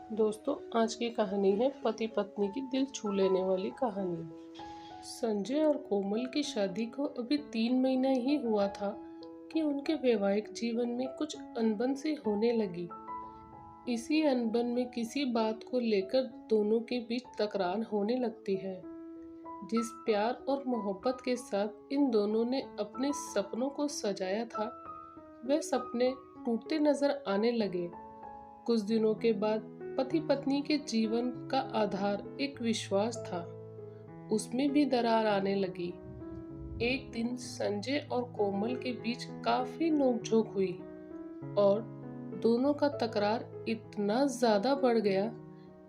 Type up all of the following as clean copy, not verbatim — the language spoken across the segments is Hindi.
दोस्तों, आज की कहानी है पति पत्नी की दिल छू लेने वाली कहानी। संजय और कोमल की शादी को अभी 3 महीना ही हुआ था कि उनके वैवाहिक जीवन में कुछ अनबन सी होने लगी। इसी अनबन में किसी बात को लेकर दोनों के बीच तकरार होने लगती है। जिस प्यार और मोहब्बत के साथ इन दोनों ने अपने सपनों को सजाया था, वह सपने टूटते नजर आने लगे। कुछ दिनों के बाद पति पत्नी के जीवन का आधार एक विश्वास था, उसमें भी दरार आने लगी। एक दिन संजय और कोमल के बीच काफी नोकझोंक हुई और दोनों का तकरार इतना ज्यादा बढ़ गया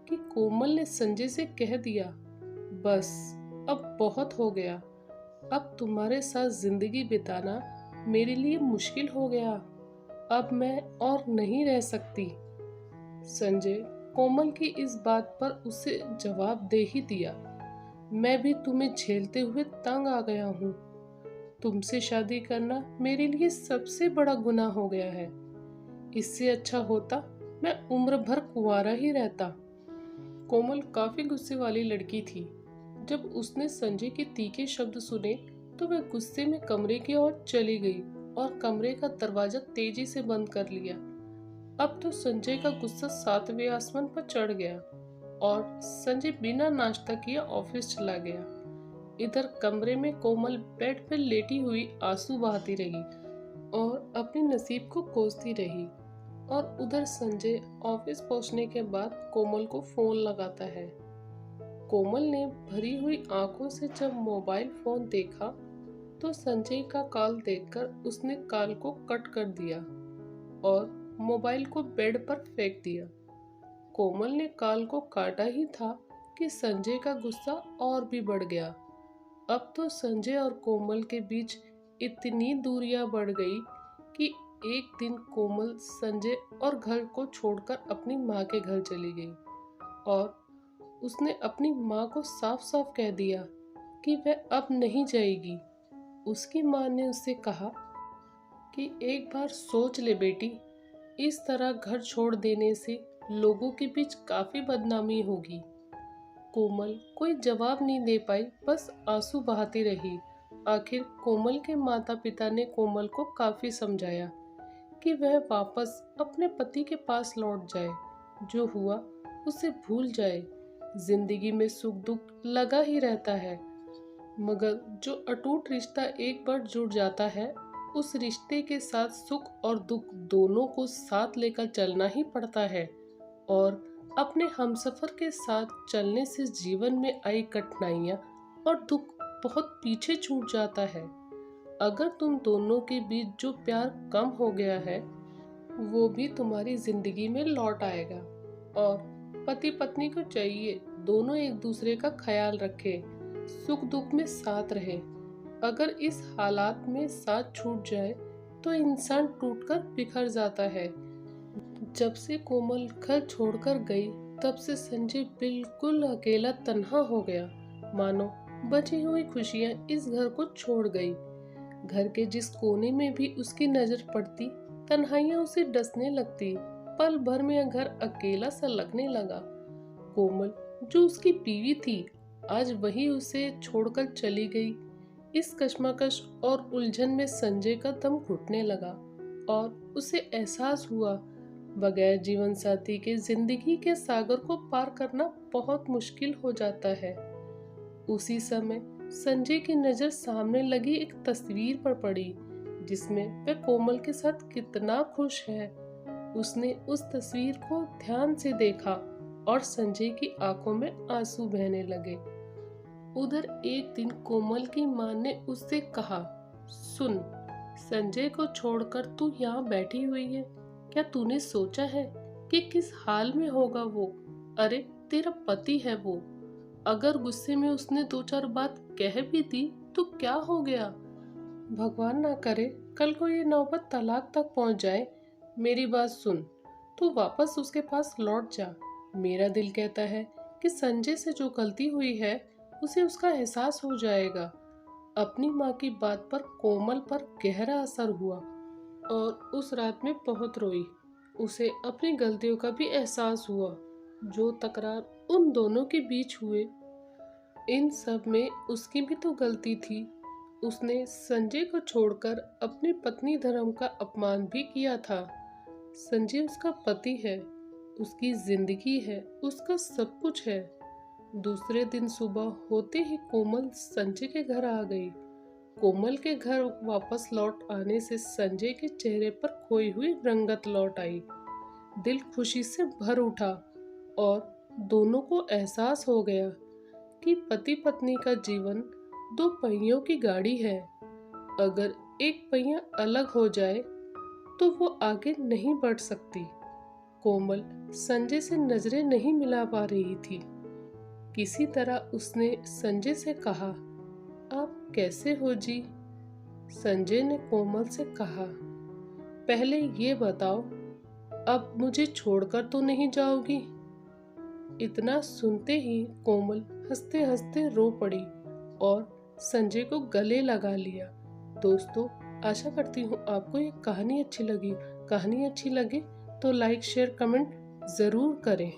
कि कोमल ने संजय से कह दिया, बस अब बहुत हो गया। अब तुम्हारे साथ जिंदगी बिताना मेरे लिए मुश्किल हो गया। अब मैं और नहीं रह सकती। संजय कोमल की इस बात पर उसे जवाब दे ही दिया, मैं भी तुम्हें झेलते हुए तंग आ गया हूँ। तुमसे शादी करना मेरे लिए सबसे बड़ा गुनाह हो गया है। इससे अच्छा होता मैं उम्र भर कुंवारा ही रहता। कोमल काफी गुस्से वाली लड़की थी। जब उसने संजय के तीखे शब्द सुने तो वह गुस्से में कमरे की ओर चली गई और कमरे का दरवाजा तेजी से बंद कर लिया। अब तो संजय का गुस्सा 7वें आसमान पर चढ़ गया और संजय बिना नाश्ता किए ऑफिस चला गया। इधर कमरे में कोमल बेड पर लेटी हुई आंसू बहाती रही और अपने नसीब को कोसती रही। और उधर संजय ऑफिस पहुंचने के बाद कोमल को फोन लगाता है। कोमल ने भरी हुई आंखों से जब मोबाइल फोन देखा तो संजय का कॉल देखकर उसने कॉल को कट कर दिया और मोबाइल को बेड पर फेंक दिया। कोमल ने कॉल को काटा ही था कि संजय का गुस्सा और भी बढ़ गया। अब तो संजय और कोमल के बीच इतनी दूरियां बढ़ गई कि एक दिन कोमल संजय और घर को छोड़कर अपनी माँ के घर चली गई और उसने अपनी माँ को साफ साफ कह दिया कि वह अब नहीं जाएगी। उसकी माँ ने उससे कहा कि एक बार सोच ले बेटी, इस तरह घर छोड़ देने से लोगों के बीच काफी बदनामी होगी। कोमल कोई जवाब नहीं दे पाई, बस आंसू बहाती रही। आखिर कोमल के माता पिता ने कोमल को काफी समझाया कि वह वापस अपने पति के पास लौट जाए, जो हुआ उसे भूल जाए। जिंदगी में सुख दुख लगा ही रहता है, मगर जो अटूट रिश्ता एक बार जुड़ जाता है, उस रिश्ते के साथ सुख और दुख दोनों को साथ लेकर चलना ही पड़ता है। और अपने हमसफर के साथ चलने से जीवन में आई कठिनाइयाँ और दुख बहुत पीछे छूट जाता है। अगर तुम दोनों के बीच जो प्यार कम हो गया है, वो भी तुम्हारी जिंदगी में लौट आएगा। और पति पत्नी को चाहिए दोनों एक दूसरे का ख्याल रखें, सुख दुख में साथ रहे। अगर इस हालात में साथ छूट जाए तो इंसान टूटकर बिखर जाता है। जब से कोमल घर छोड़कर गई, तब से संजय बिल्कुल अकेला तन्हा हो गया, मानो बची हुई खुशियां इस घर को छोड़ गई। घर के जिस कोने में भी उसकी नजर पड़ती, तन्हाइयां उसे डसने लगती। पल भर में घर अकेला सा लगने लगा। कोमल जो उसकी बीवी थी, आज वही उसे छोड़कर चली गई। इस कश्मकश और उलझन में संजय का दम घुटने लगा और उसे एहसास हुआ, बगैर जीवन साथी के जिंदगी के सागर को पार करना बहुत मुश्किल हो जाता है। उसी समय संजय की नजर सामने लगी एक तस्वीर पर पड़ी, जिसमें वह कोमल के साथ कितना खुश है। उसने उस तस्वीर को ध्यान से देखा और संजय की आंखों में आंसू बहने लगे। उधर एक दिन कोमल की माँ ने उससे कहा, सुन, संजय को छोड़कर तू यहाँ बैठी हुई है, क्या तूने सोचा है कि किस हाल में होगा वो? अरे तेरा पति है वो, अगर गुस्से में उसने 2-4 बात कह भी दी तो क्या हो गया? भगवान ना करे कल को ये नौबत तलाक तक पहुंच जाए। मेरी बात सुन, तू वापस उसके पास लौट जा। मेरा दिल कहता है कि संजय से जो गलती हुई है उसे उसका एहसास हो जाएगा। अपनी माँ की बात पर कोमल पर गहरा असर हुआ और उस रात में बहुत रोई। उसे अपनी गलतियों का भी एहसास हुआ। जो तकरार उन दोनों के बीच हुए, इन सब में उसकी भी तो गलती थी। उसने संजय को छोड़कर अपनी पत्नी धर्म का अपमान भी किया था। संजय उसका पति है, उसकी जिंदगी है, उसका सब कुछ है। दूसरे दिन सुबह होते ही कोमल संजय के घर आ गई। कोमल के घर वापस लौट आने से संजय के चेहरे पर खोई हुई रंगत लौट आई। दिल खुशी से भर उठा और दोनों को एहसास हो गया कि पति पत्नी का जीवन दो पहियों की गाड़ी है। अगर एक पहिया अलग हो जाए तो वो आगे नहीं बढ़ सकती। कोमल संजय से नजरें नहीं मिला पा रही थी। किसी तरह उसने संजय से कहा, आप कैसे हो जी? संजय ने कोमल से कहा, पहले ये बताओ, अब मुझे छोड़कर तो नहीं जाओगी? इतना सुनते ही कोमल हंसते हंसते रो पड़ी और संजय को गले लगा लिया। दोस्तों, आशा करती हूँ आपको ये कहानी अच्छी लगी। कहानी अच्छी लगे तो लाइक शेयर कमेंट ज़रूर करें।